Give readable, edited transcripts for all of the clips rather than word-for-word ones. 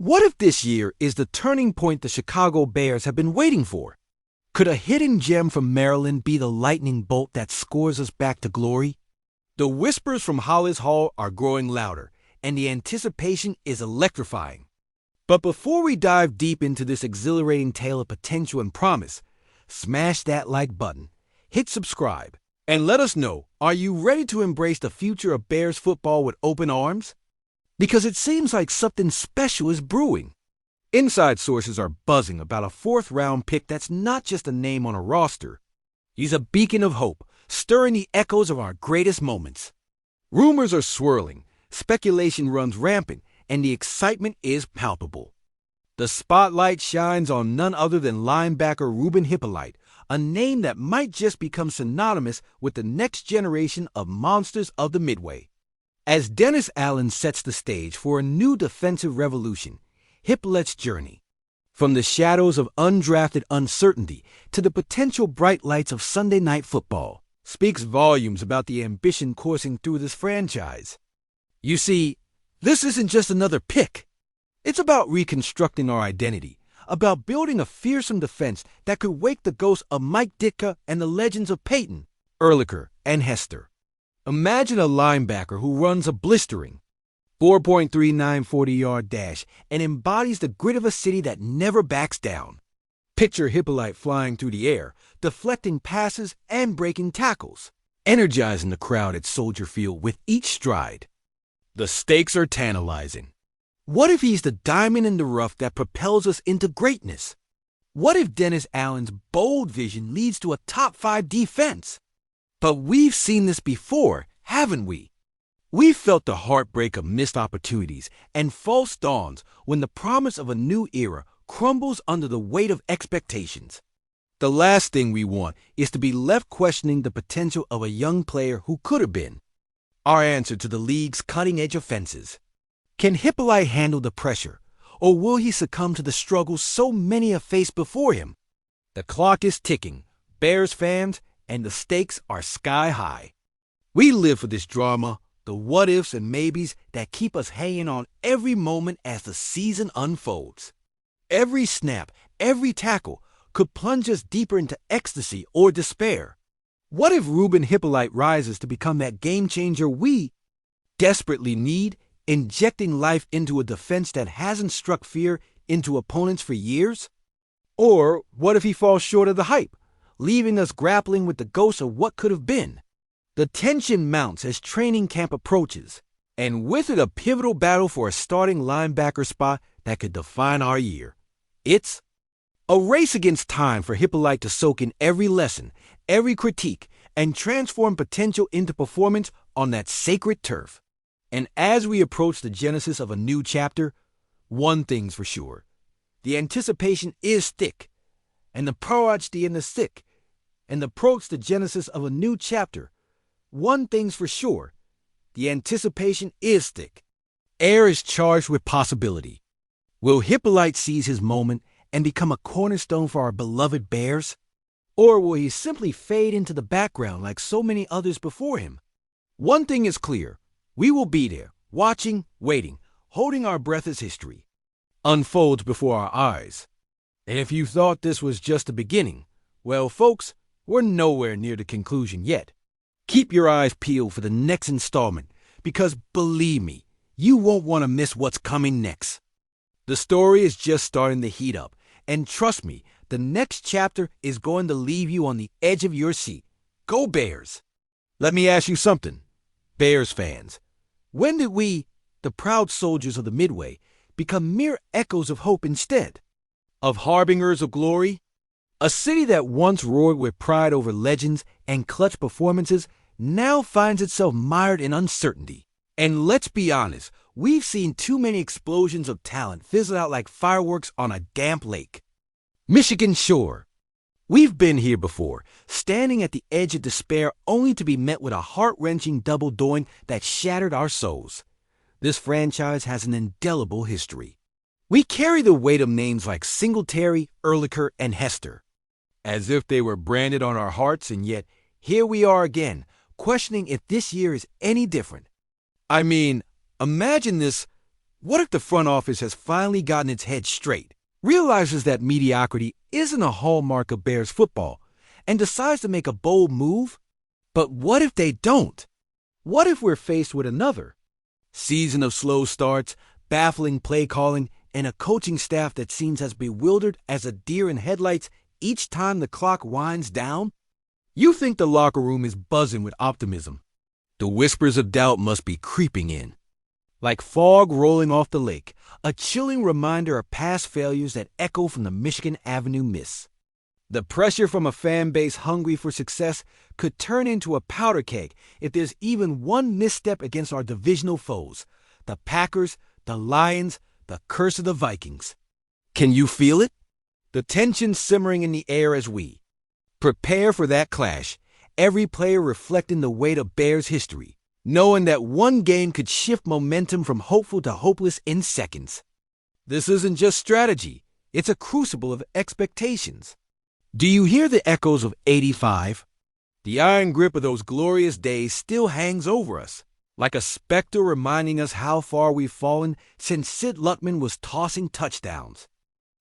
What if this year is the turning point the Chicago Bears have been waiting for? Could a hidden gem from Maryland be the lightning bolt that scores us back to glory? The whispers from Hollis Hall are growing louder, and the anticipation is electrifying. But before we dive deep into this exhilarating tale of potential and promise, smash that like button, hit subscribe, and let us know, are you ready to embrace the future of Bears football with open arms? Because it seems like something special is brewing. Inside sources are buzzing about a fourth-round pick that's not just a name on a roster. He's a beacon of hope, stirring the echoes of our greatest moments. Rumors are swirling, speculation runs rampant, and the excitement is palpable. The spotlight shines on none other than linebacker Ruben Hippolyte, a name that might just become synonymous with the next generation of monsters of the Midway. As Dennis Allen sets the stage for a new defensive revolution, Hippolyte's journey, from the shadows of undrafted uncertainty to the potential bright lights of Sunday Night Football, speaks volumes about the ambition coursing through this franchise. You see, this isn't just another pick. It's about reconstructing our identity, about building a fearsome defense that could wake the ghosts of Mike Ditka and the legends of Peyton, Ehrlicher, and Hester. Imagine a linebacker who runs a blistering 4.39 40-yard dash and embodies the grit of a city that never backs down. Picture Hippolyte flying through the air, deflecting passes and breaking tackles, energizing the crowd at Soldier Field with each stride. The stakes are tantalizing. What if he's the diamond in the rough that propels us into greatness? What if Dennis Allen's bold vision leads to a top-5 defense? But we've seen this before, haven't we? We've felt the heartbreak of missed opportunities and false dawns when the promise of a new era crumbles under the weight of expectations. The last thing we want is to be left questioning the potential of a young player who could have been our answer to the league's cutting-edge offenses. Can Hippolyte handle the pressure, or will he succumb to the struggles so many have faced before him? The clock is ticking, Bears fans, and the stakes are sky high. We live for this drama, the what-ifs and maybes that keep us hanging on every moment as the season unfolds. Every snap, every tackle could plunge us deeper into ecstasy or despair. What if Ruben Hippolyte rises to become that game-changer we desperately need, injecting life into a defense that hasn't struck fear into opponents for years? Or what if he falls short of the hype, leaving us grappling with the ghosts of what could have been? The tension mounts as training camp approaches, and with it a pivotal battle for a starting linebacker spot that could define our year. It's a race against time for Hippolyte to soak in every lesson, every critique, and transform potential into performance on that sacred turf. And as we approach the genesis of a new chapter, one thing's for sure. The anticipation is thick, and the PhD in the thick, and approach the genesis of a new chapter. One thing's for sure. The anticipation is thick. Air is charged with possibility. Will Hippolyte seize his moment and become a cornerstone for our beloved Bears? Or will he simply fade into the background like so many others before him? One thing is clear. We will be there, watching, waiting, holding our breath as history unfolds before our eyes. And if you thought this was just the beginning, well, folks, we're nowhere near the conclusion yet. Keep your eyes peeled for the next installment, because believe me, you won't want to miss what's coming next. The story is just starting to heat up, and trust me, the next chapter is going to leave you on the edge of your seat. Go Bears! Let me ask you something, Bears fans. When did we, the proud soldiers of the Midway, become mere echoes of hope instead? Of harbingers of glory? A city that once roared with pride over legends and clutch performances now finds itself mired in uncertainty. And let's be honest, we've seen too many explosions of talent fizzle out like fireworks on a damp lake. Michigan Shore. We've been here before, standing at the edge of despair only to be met with a heart-wrenching double-doing that shattered our souls. This franchise has an indelible history. We carry the weight of names like Singletary, Ehrlicher, and Hester, as if they were branded on our hearts, and yet here we are again, questioning if this year is any different. I mean, imagine this What if the front office has finally gotten its head straight, realizes that mediocrity isn't a hallmark of Bears football, and decides to make a bold move? But what if they don't? What if we're faced with another season of slow starts, baffling play calling, and a coaching staff that seems as bewildered as a deer in headlights each time the clock winds down? You think the locker room is buzzing with optimism. The whispers of doubt must be creeping in. Like fog rolling off the lake, a chilling reminder of past failures that echo from the Michigan Avenue miss. The pressure from a fan base hungry for success could turn into a powder keg if there's even one misstep against our divisional foes, the Packers, the Lions, the curse of the Vikings. Can you feel it? The tension simmering in the air as we prepare for that clash, every player reflecting the weight of Bears history, knowing that one game could shift momentum from hopeful to hopeless in seconds. This isn't just strategy, it's a crucible of expectations. Do you hear the echoes of '85? The iron grip of those glorious days still hangs over us, like a specter reminding us how far we've fallen since Sid Luckman was tossing touchdowns,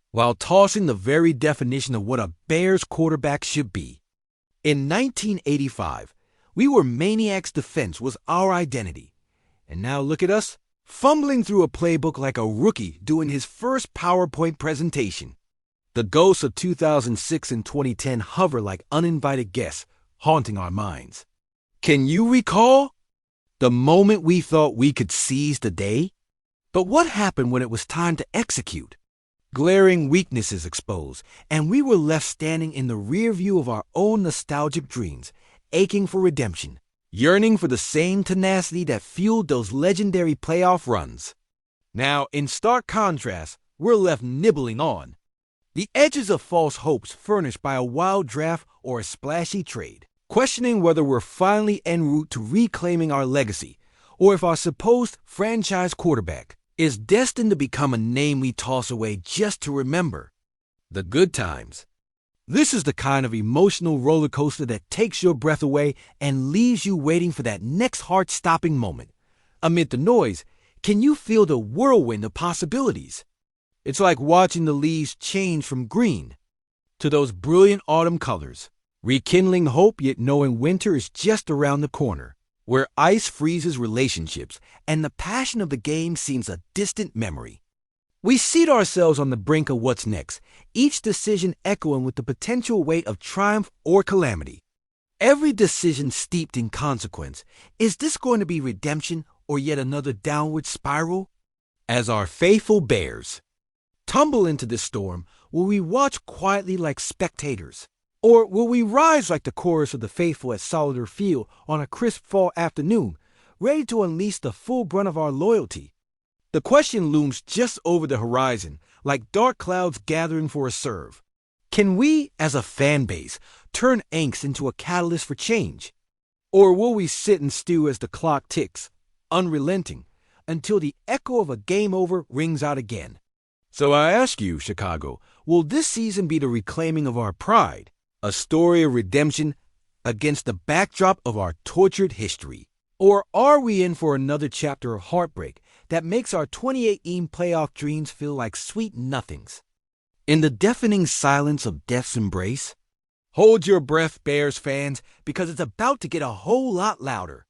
while tossing the very definition of what a Bears quarterback should be. In 1985, we were maniacs. Defense was our identity. And now look at us, fumbling through a playbook like a rookie doing his first PowerPoint presentation. The ghosts of 2006 and 2010 hover like uninvited guests, haunting our minds. Can you recall the moment we thought we could seize the day? But what happened when it was time to execute? Glaring weaknesses exposed, and we were left standing in the rear view of our own nostalgic dreams, aching for redemption, yearning for the same tenacity that fueled those legendary playoff runs. Now, in stark contrast, we're left nibbling on the edges of false hopes furnished by a wild draft or a splashy trade, questioning whether we're finally en route to reclaiming our legacy, or if our supposed franchise quarterback is destined to become a name we toss away just to remember the good times. This is the kind of emotional roller coaster that takes your breath away and leaves you waiting for that next heart-stopping moment. Amid the noise, can you feel the whirlwind of possibilities? It's like watching the leaves change from green to those brilliant autumn colors, rekindling hope yet knowing winter is just around the corner, where ice freezes relationships and the passion of the game seems a distant memory. We seat ourselves on the brink of what's next, each decision echoing with the potential weight of triumph or calamity. Every decision steeped in consequence. Is this going to be redemption or yet another downward spiral? As our faithful Bears tumble into this storm, will we watch quietly like spectators? Or will we rise like the chorus of the faithful at Soldier Field on a crisp fall afternoon, ready to unleash the full brunt of our loyalty? The question looms just over the horizon, like dark clouds gathering for a serve. Can we, as a fan base, turn angst into a catalyst for change? Or will we sit and stew as the clock ticks, unrelenting, until the echo of a game over rings out again? So I ask you, Chicago, will this season be the reclaiming of our pride, a story of redemption against the backdrop of our tortured history? Or are we in for another chapter of heartbreak that makes our 2018 playoff dreams feel like sweet nothings? In the deafening silence of death's embrace, hold your breath, Bears fans, because it's about to get a whole lot louder.